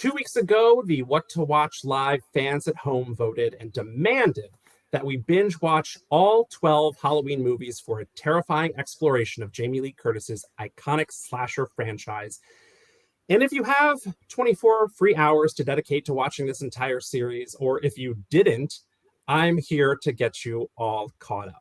2 weeks ago, the What to Watch Live fans at home voted and demanded that we binge watch all 12 Halloween movies for a terrifying exploration of Jamie Lee Curtis's iconic slasher franchise. And if you have 24 free hours to dedicate to watching this entire series, or if you didn't, I'm here to get you all caught up.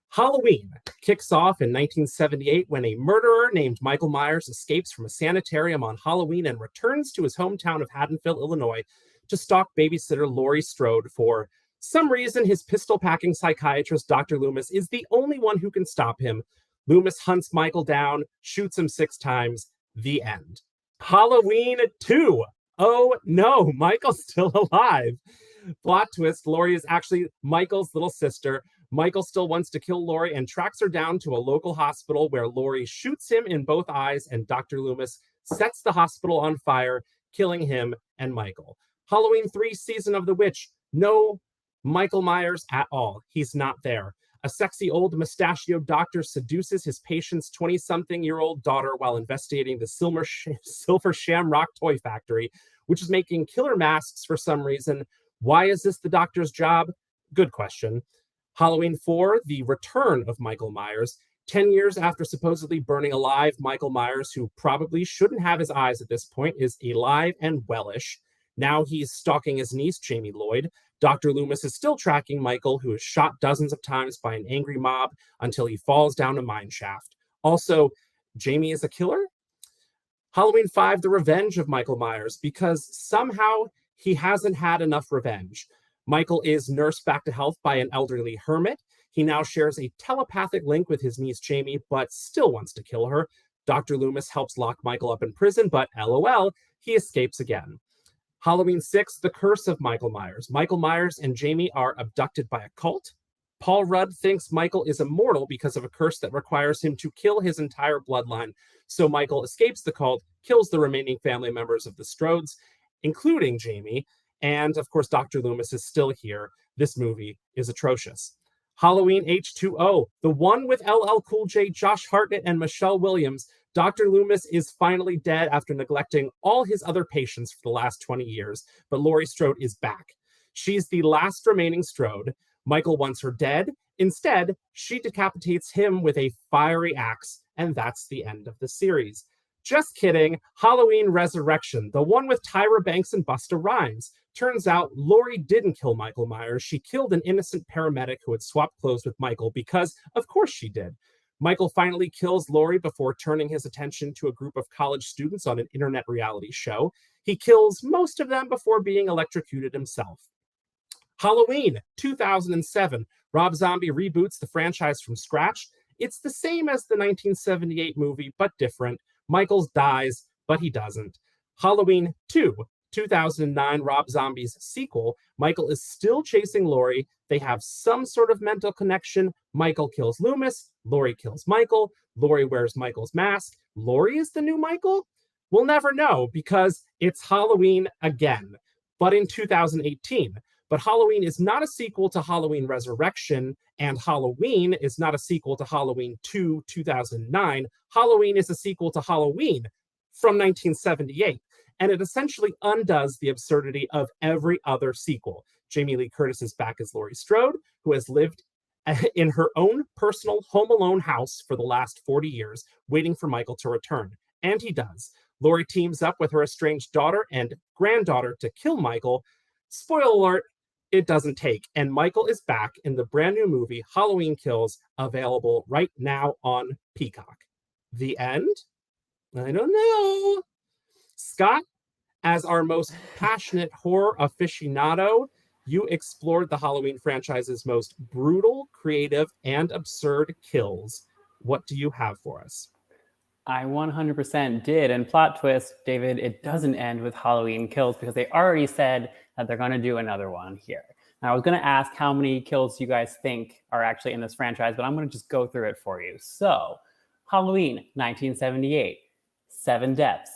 Halloween kicks off in 1978 when a murderer named Michael Myers escapes from a sanitarium on Halloween and returns to his hometown of Haddonfield, Illinois, to stalk babysitter Laurie Strode. For some reason, his pistol-packing psychiatrist, Dr. Loomis, is the only one who can stop him. Loomis hunts Michael down, shoots him 6 times. The end. Halloween 2. Oh no, Michael's still alive. Plot twist, Laurie is actually Michael's little sister. Michael still wants to kill Laurie and tracks her down to a local hospital where Laurie shoots him in both eyes and Dr. Loomis sets the hospital on fire, killing him and Michael. Halloween 3, Season of the Witch. No Michael Myers at all. He's not there. A sexy old mustachioed doctor seduces his patient's 20-something-year-old daughter while investigating the Silver Shamrock toy factory, which is making killer masks for some reason. Why is this the doctor's job? Good question. Halloween 4, the return of Michael Myers. 10 years after supposedly burning alive, Michael Myers, who probably shouldn't have his eyes at this point, is alive and wellish. Now he's stalking his niece, Jamie Lloyd. Dr. Loomis is still tracking Michael, who is shot dozens of times by an angry mob until he falls down a mine shaft. Also, Jamie is a killer? Halloween 5, the revenge of Michael Myers, because somehow he hasn't had enough revenge. Michael is nursed back to health by an elderly hermit. He now shares a telepathic link with his niece Jamie, but still wants to kill her. Dr. Loomis helps lock Michael up in prison, but LOL, he escapes again. Halloween 6, the curse of Michael Myers. Michael Myers and Jamie are abducted by a cult. Paul Rudd thinks Michael is immortal because of a curse that requires him to kill his entire bloodline. So Michael escapes the cult, kills the remaining family members of the Strodes, including Jamie. And of course, Dr. Loomis is still here. This movie is atrocious. Halloween H2O, the one with LL Cool J, Josh Hartnett, and Michelle Williams. Dr. Loomis is finally dead after neglecting all his other patients for the last 20 years, but Laurie Strode is back. She's the last remaining Strode. Michael wants her dead. Instead, she decapitates him with a fiery axe, and that's the end of the series. Just kidding. Halloween Resurrection, the one with Tyra Banks and Busta Rhymes. Turns out Laurie didn't kill Michael Myers. She killed an innocent paramedic who had swapped clothes with Michael because, of course, she did. Michael finally kills Laurie before turning his attention to a group of college students on an internet reality show. He kills most of them before being electrocuted himself. Halloween 2007. Rob Zombie reboots the franchise from scratch. It's the same as the 1978 movie, but different. Michaels dies, but he doesn't. Halloween 2, 2009, Rob Zombie's sequel. Michael is still chasing Laurie. They have some sort of mental connection. Michael kills Loomis. Laurie kills Michael. Laurie wears Michael's mask. Laurie is the new Michael? We'll never know because it's Halloween again, but in 2018. But Halloween is not a sequel to Halloween Resurrection, and Halloween is not a sequel to Halloween 2, 2009. Halloween is a sequel to Halloween from 1978, and it essentially undoes the absurdity of every other sequel. Jamie Lee Curtis is back as Laurie Strode, who has lived in her own personal Home Alone house for the last 40 years, waiting for Michael to return. And he does. Laurie teams up with her estranged daughter and granddaughter to kill Michael. Spoiler alert, it doesn't take. And Michael is back in the brand new movie Halloween Kills, available right now on Peacock. The end? I don't know. Scott, as our most passionate horror aficionado, you explored the Halloween franchise's most brutal, creative, and absurd kills. What do you have for us? I 100% did. And plot twist, David, it doesn't end with Halloween Kills because they already said that they're going to do another one here. Now, I was going to ask how many kills you guys think are actually in this franchise, but I'm going to just go through it for you. So, Halloween, 1978, 7 deaths.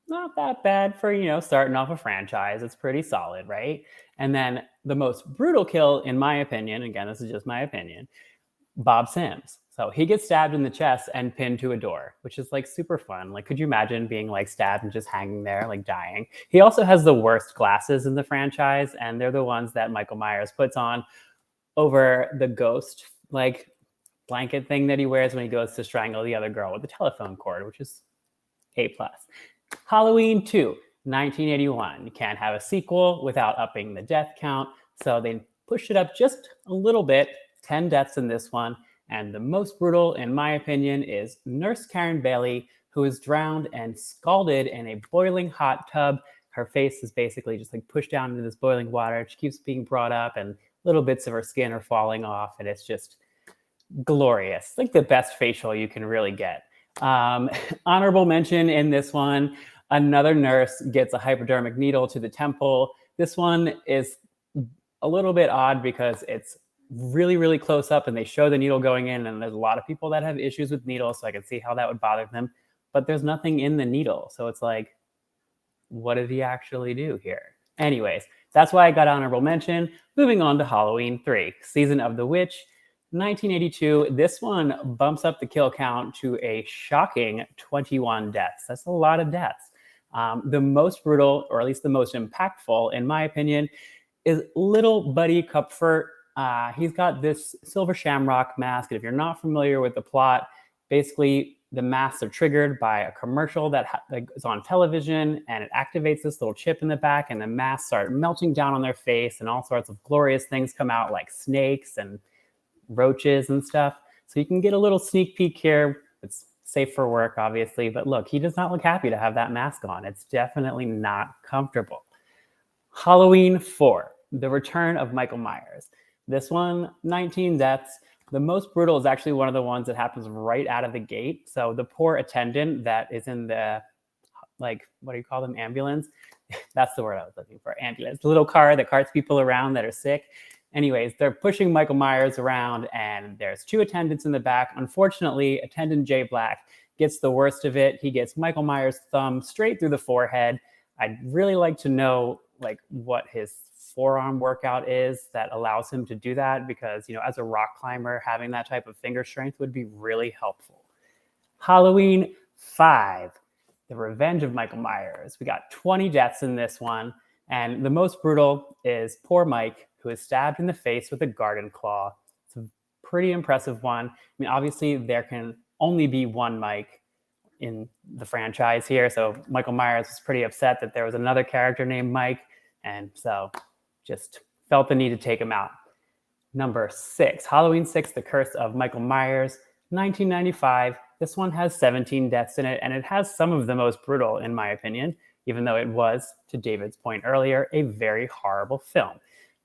Not that bad for, starting off a franchise. It's pretty solid, right? And then the most brutal kill, in my opinion, again, this is just my opinion, Bob Sims. So he gets stabbed in the chest and pinned to a door, which is like super fun. Like, could you imagine being like stabbed and just hanging there, like dying? He also has the worst glasses in the franchise, and they're the ones that Michael Myers puts on over the ghost like blanket thing that he wears when he goes to strangle the other girl with the telephone cord, which is A+. Halloween 2, 1981. You can't have a sequel without upping the death count, so they pushed it up just a little bit, 10 deaths in this one. And the most brutal, in my opinion, is Nurse Karen Bailey, who is drowned and scalded in a boiling hot tub. Her face is basically just like pushed down into this boiling water. She keeps being brought up, and little bits of her skin are falling off, and it's just glorious. Like the best facial you can really get. Honorable mention in this one, another nurse gets a hypodermic needle to the temple. This one is a little bit odd because it's really, really close up and they show the needle going in, and there's a lot of people that have issues with needles, so I can see how that would bother them, but there's nothing in the needle. So it's like, what did he actually do here? Anyways, that's why I got honorable mention. Moving on to Halloween 3, Season of the Witch, 1982. This one bumps up the kill count to a shocking 21 deaths. That's a lot of deaths. The most brutal, or at least the most impactful, in my opinion, is little Buddy Kupfer. He's got this silver shamrock mask, and if you're not familiar with the plot, basically the masks are triggered by a commercial that is on television, and it activates this little chip in the back, and the masks start melting down on their face, and all sorts of glorious things come out, like snakes and roaches and stuff. So you can get a little sneak peek here. It's safe for work, obviously, but look, he does not look happy to have that mask on. It's definitely not comfortable. Halloween 4, The Return of Michael Myers. This one, 19 deaths. The most brutal is actually one of the ones that happens right out of the gate. So the poor attendant that is in the, like, what do you call them? Ambulance? That's the word I was looking for, ambulance. The little car that carts people around that are sick. Anyways, they're pushing Michael Myers around, and there's 2 attendants in the back. Unfortunately, attendant Jay Black gets the worst of it. He gets Michael Myers' thumb straight through the forehead. I'd really like to know like what his forearm workout is that allows him to do that, because, you know, as a rock climber, having that type of finger strength would be really helpful. Halloween 5, The Revenge of Michael Myers. We got 20 deaths in this one, and the most brutal is poor Mike, who is stabbed in the face with a garden claw. It's a pretty impressive one. I mean, obviously there can only be one Mike in the franchise here, so Michael Myers was pretty upset that there was another character named Mike, and so just felt the need to take him out. Number 6, Halloween 6, The Curse of Michael Myers, 1995. This one has 17 deaths in it, and it has some of the most brutal, in my opinion, even though it was, to David's point earlier, a very horrible film.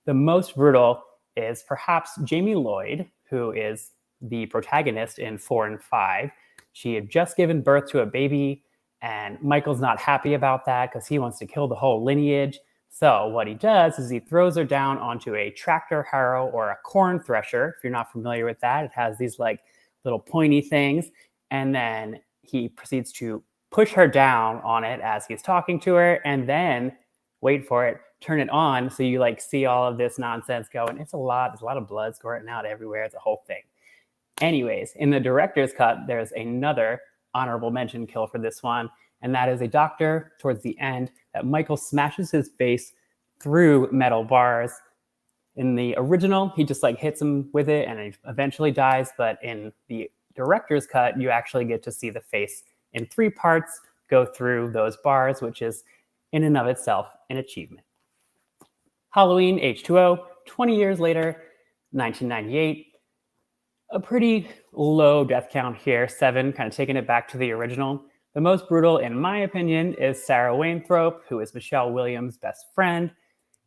The most brutal is perhaps Jamie Lloyd, who is the protagonist in 4 and 5. She had just given birth to a baby, and Michael's not happy about that because he wants to kill the whole lineage. So what he does is he throws her down onto a tractor harrow or a corn thresher. If you're not familiar with that, it has these like little pointy things. And then he proceeds to push her down on it as he's talking to her, and then, wait for it, turn it on so you like see all of this nonsense going. It's a lot. There's a lot of blood squirting out everywhere. It's a whole thing. Anyways, in the director's cut, there's another honorable mention kill for this one, and that is a doctor towards the end that Michael smashes his face through metal bars. In the original, he just like hits him with it and he eventually dies, but in the director's cut, you actually get to see the face in 3 parts go through those bars, which is in and of itself an achievement. Halloween H2O, 20 years later, 1998. A pretty low death count here, 7, kind of taking it back to the original. The most brutal, in my opinion, is Sarah Wainthrope, who is Michelle Williams' best friend.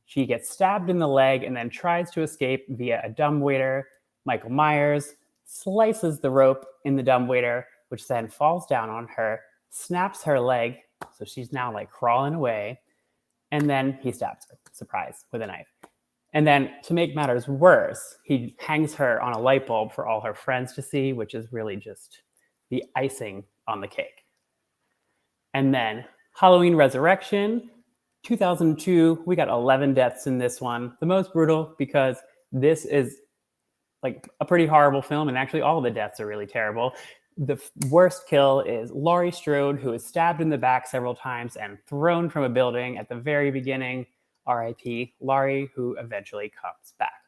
She gets stabbed in the leg and then tries to escape via a dumbwaiter. Michael Myers slices the rope in the dumbwaiter, which then falls down on her, snaps her leg, so she's now like crawling away, and then he stabs her, surprise, with a knife. And then to make matters worse, he hangs her on a light bulb for all her friends to see, which is really just the icing on the cake. And then Halloween Resurrection, 2002, we got 11 deaths in this one. The most brutal because this is like a pretty horrible film, and actually all the deaths are really terrible. The worst kill is Laurie Strode, who is stabbed in the back several times and thrown from a building at the very beginning. R.I.P. Laurie, who eventually comes back.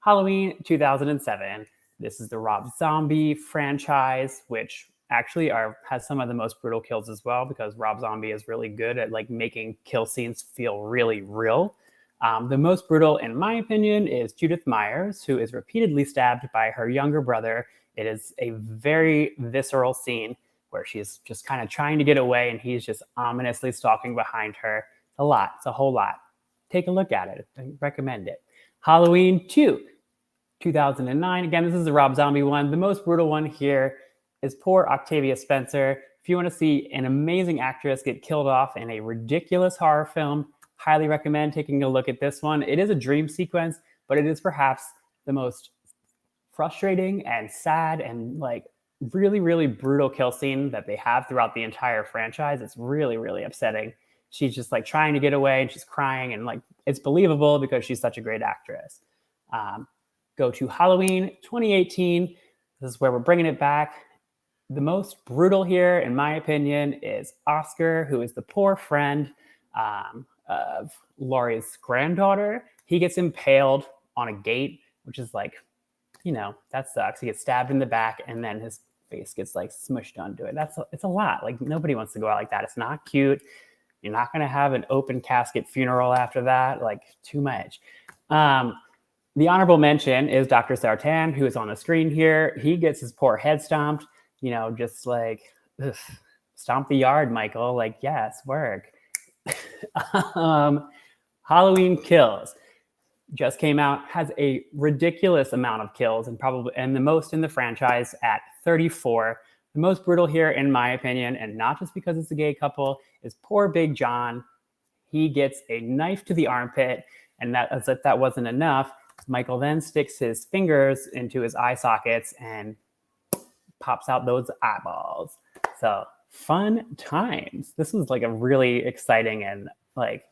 Halloween 2007. This is the Rob Zombie franchise, which actually has some of the most brutal kills as well, because Rob Zombie is really good at like making kill scenes feel really real. The most brutal, in my opinion, is Judith Myers, who is repeatedly stabbed by her younger brother. It is a very visceral scene where she's just kind of trying to get away and he's just ominously stalking behind her. It's a lot. It's a whole lot. Take a look at it. I recommend it. Halloween 2, 2009. Again, this is the Rob Zombie one. The most brutal one here is poor Octavia Spencer. If you want to see an amazing actress get killed off in a ridiculous horror film, highly recommend taking a look at this one. It is a dream sequence, but it is perhaps the most frustrating and sad and like really, really brutal kill scene that they have throughout the entire franchise. It's really, really upsetting. She's just like trying to get away and she's crying, and like it's believable because she's such a great actress. Go to Halloween 2018. This is where we're bringing it back. The most brutal here, in my opinion, is Oscar, who is the poor friend of Laurie's granddaughter. He gets impaled on a gate, which is like, you know, that sucks. He gets stabbed in the back and then his face gets like smushed onto it. It's a lot. Like nobody wants to go out like that. It's not cute. You're not going to have an open casket funeral after that. Like too much. The honorable mention is Dr. Sartan, who is on the screen here. He gets his poor head stomped, you know, just like, ugh, stomp the yard, Michael. Like, yes, work. Halloween Kills just came out, has a ridiculous amount of kills and the most in the franchise at 34. The most brutal here, in my opinion, and not just because it's a gay couple, is poor Big John. He gets a knife to the armpit, and that, as if that wasn't enough, Michael then sticks his fingers into his eye sockets and pops out those eyeballs. So fun times. This was like a really exciting and like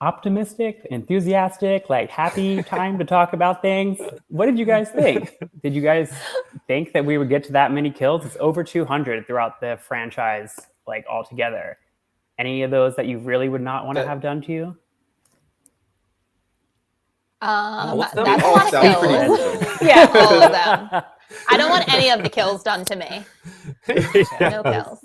optimistic, enthusiastic, like happy time to talk about things. What did you guys think? Did you guys think that we would get to that many kills? It's over 200 throughout the franchise, like altogether. Any of those that you really would not want to have done to you? That's a lot of kills. Yeah, all of them. I don't want any of the kills done to me. No kills.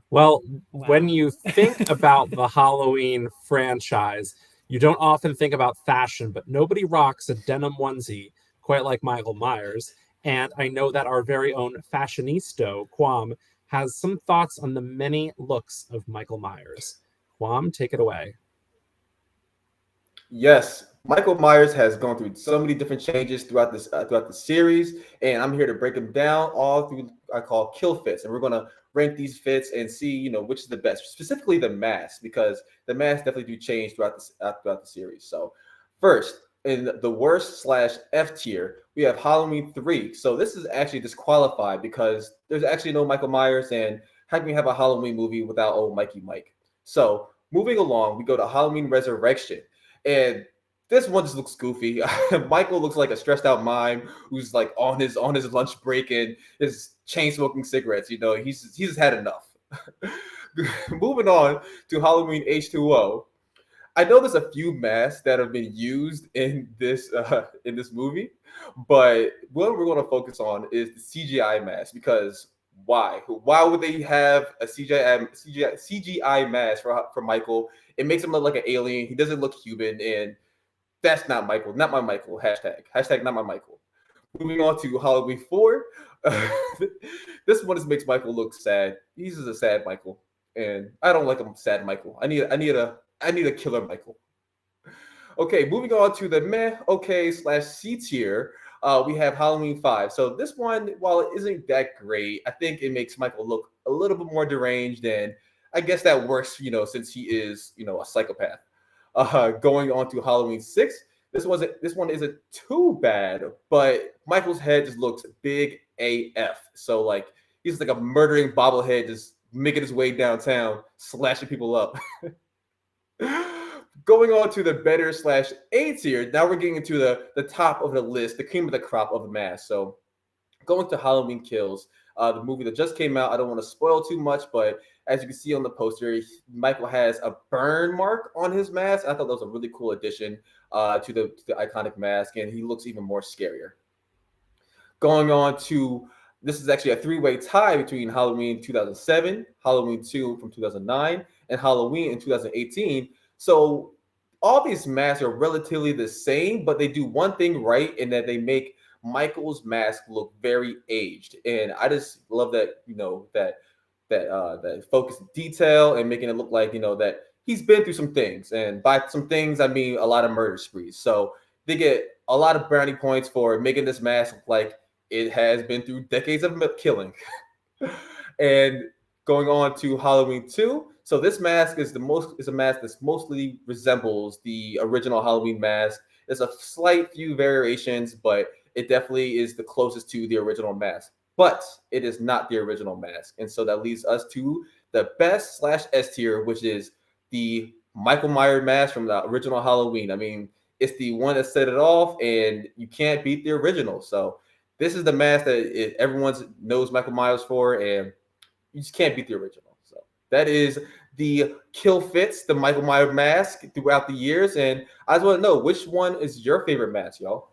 Well, when you think about the Halloween franchise, you don't often think about fashion, but nobody rocks a denim onesie quite like Michael Myers. And I know that our very own fashionista, Quam, has some thoughts on the many looks of Michael Myers. Quam, take it away. Yes, Michael Myers has gone through so many different changes throughout the series, and I'm here to break them down all through I call kill fits, and we're gonna rank these fits and see, you know, which is the best, specifically the masks, because the masks definitely do change throughout the series. So first, in the worst / F tier, we have Halloween 3. So this is actually disqualified because there's actually no Michael Myers, and how can we have a Halloween movie without old Mikey Mike? So moving along, we go to Halloween Resurrection. And this one just looks goofy. Michael looks like a stressed out mime who's like on his lunch break and is chain smoking cigarettes. You know, he's just had enough. Moving on to Halloween H2O. I know there's a few masks that have been used in this movie, but what we're going to focus on is the CGI mask, because why? Why would they have a CGI mask for Michael? It makes him look like an alien. He doesn't look human, and that's not Michael. Not my Michael. Hashtag not my Michael. Moving on to Halloween 4. This one just makes Michael look sad. He's just a sad Michael, and I don't like him sad Michael. I need a killer Michael. Okay, moving on to the meh okay / C tier. We have Halloween 5. So this one, while it isn't that great, I think it makes Michael look a little bit more deranged, and I guess that works, you know, since he is, you know, a psychopath. Going on to Halloween 6. This one isn't too bad, but Michael's head just looks big AF. So like he's like a murdering bobblehead just making his way downtown, slashing people up. Going on to the better / A tier, now we're getting into the top of the list, the cream of the crop of the mask. So going to Halloween Kills, the movie that just came out. I don't want to spoil too much, but as you can see on the poster, Michael has a burn mark on his mask. I thought that was a really cool addition to the iconic mask, and he looks even more scarier. Going on to, this is actually a three-way tie between Halloween 2007, Halloween 2 from 2009, and Halloween in 2018. So all these masks are relatively the same, but they do one thing right in that they make Michael's mask look very aged. And I just love that, that focus detail and making it look like, that he's been through some things. And by some things, I mean a lot of murder sprees. So they get a lot of brownie points for making this mask look like it has been through decades of killing. And going on to Halloween 2. So this mask is a mask that mostly resembles the original Halloween mask. There's a slight few variations, but it definitely is the closest to the original mask. But it is not the original mask. And so that leads us to the best / S tier, which is the Michael Myers mask from the original Halloween. I mean, it's the one that set it off, and you can't beat the original. So this is the mask that everyone knows Michael Myers for, and you just can't beat the original. So that is the kill fits, the Michael Myers mask throughout the years. And I just want to know, which one is your favorite mask, y'all?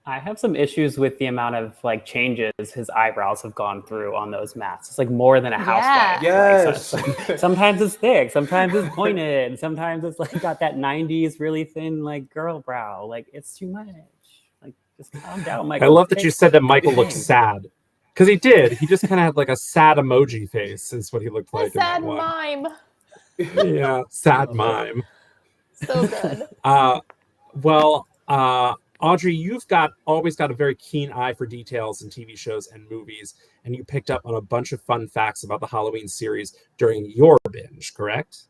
I have some issues with the amount of changes his eyebrows have gone through on those masks. It's like more than a housewife. Yes. Sometimes it's thick, sometimes it's pointed, sometimes it's got that 90s really thin girl brow. It's too much. Just calm down, Michael. I love that you said that Michael looked sad. Because he did. He just kind of had a sad emoji face is what he looked like. A sad mime. Yeah, sad mime. So good. Audrey, you've always got a very keen eye for details in TV shows and movies, and you picked up on a bunch of fun facts about the Halloween series during your binge, correct?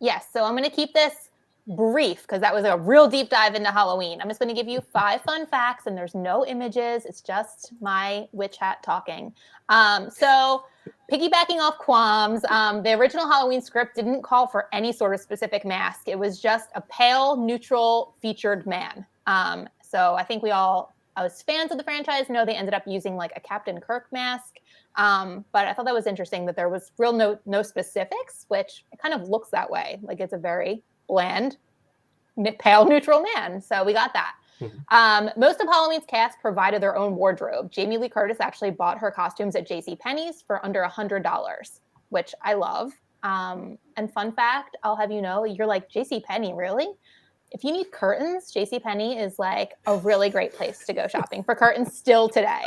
Yes, so I'm going to keep this brief because that was a real deep dive into Halloween. I'm just going to give you 5 fun facts, and there's no images. It's just my witch hat talking. So piggybacking off Quam's, the original Halloween script didn't call for any sort of specific mask. It was just a pale, neutral featured man. So I think as fans of the franchise, know they ended up using a Captain Kirk mask. But I thought that was interesting that there was no specifics, which it kind of looks that way. It's a very bland, pale, neutral man. So we got that. Most of Halloween's cast provided their own wardrobe. Jamie Lee Curtis actually bought her costumes at JCPenney's for under $100, which I love. And fun fact, I'll have you know, you're like, JCPenney, really? If you need curtains, JCPenney is a really great place to go shopping for curtains still today.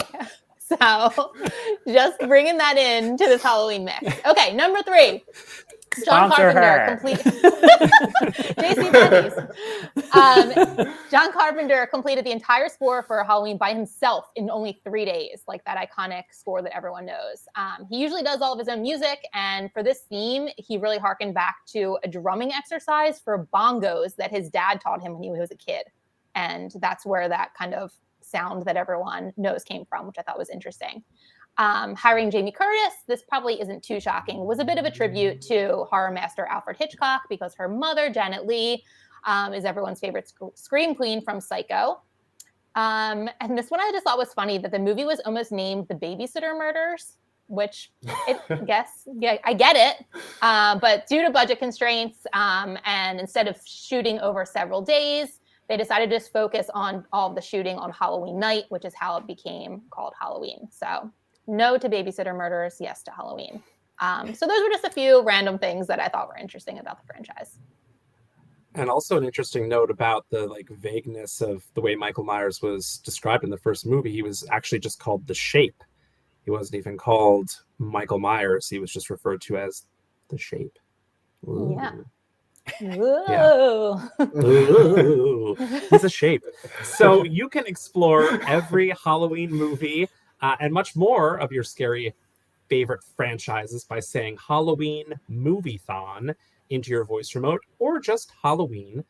So just bringing that in to this Halloween mix. Okay, number 3. John Carpenter John Carpenter completed the entire score for Halloween by himself in only 3 days, that iconic score that everyone knows. He usually does all of his own music, and for this theme, he really harkened back to a drumming exercise for bongos that his dad taught him when he was a kid. And that's where that kind of sound that everyone knows came from, which I thought was interesting. Hiring Jamie Curtis, this probably isn't too shocking, was a bit of a tribute to horror master Alfred Hitchcock because her mother, Janet Leigh, is everyone's favorite scream queen from Psycho. And this one I just thought was funny, that the movie was almost named The Babysitter Murders, which I get it. But due to budget constraints, and instead of shooting over several days, they decided to just focus on all of the shooting on Halloween night, which is how it became called Halloween. So no to Babysitter Murders, yes to Halloween. So those were just a few random things that I thought were interesting about the franchise. And also an interesting note about the vagueness of the way Michael Myers was described in the first movie. He was actually just called The Shape. He wasn't even called Michael Myers. He was just referred to as The Shape. Ooh. Yeah. Ooh. Ooh. He's a shape. So you can explore every Halloween movie and much more of your scary favorite franchises by saying Halloween Movie-thon into your voice remote, or just Halloween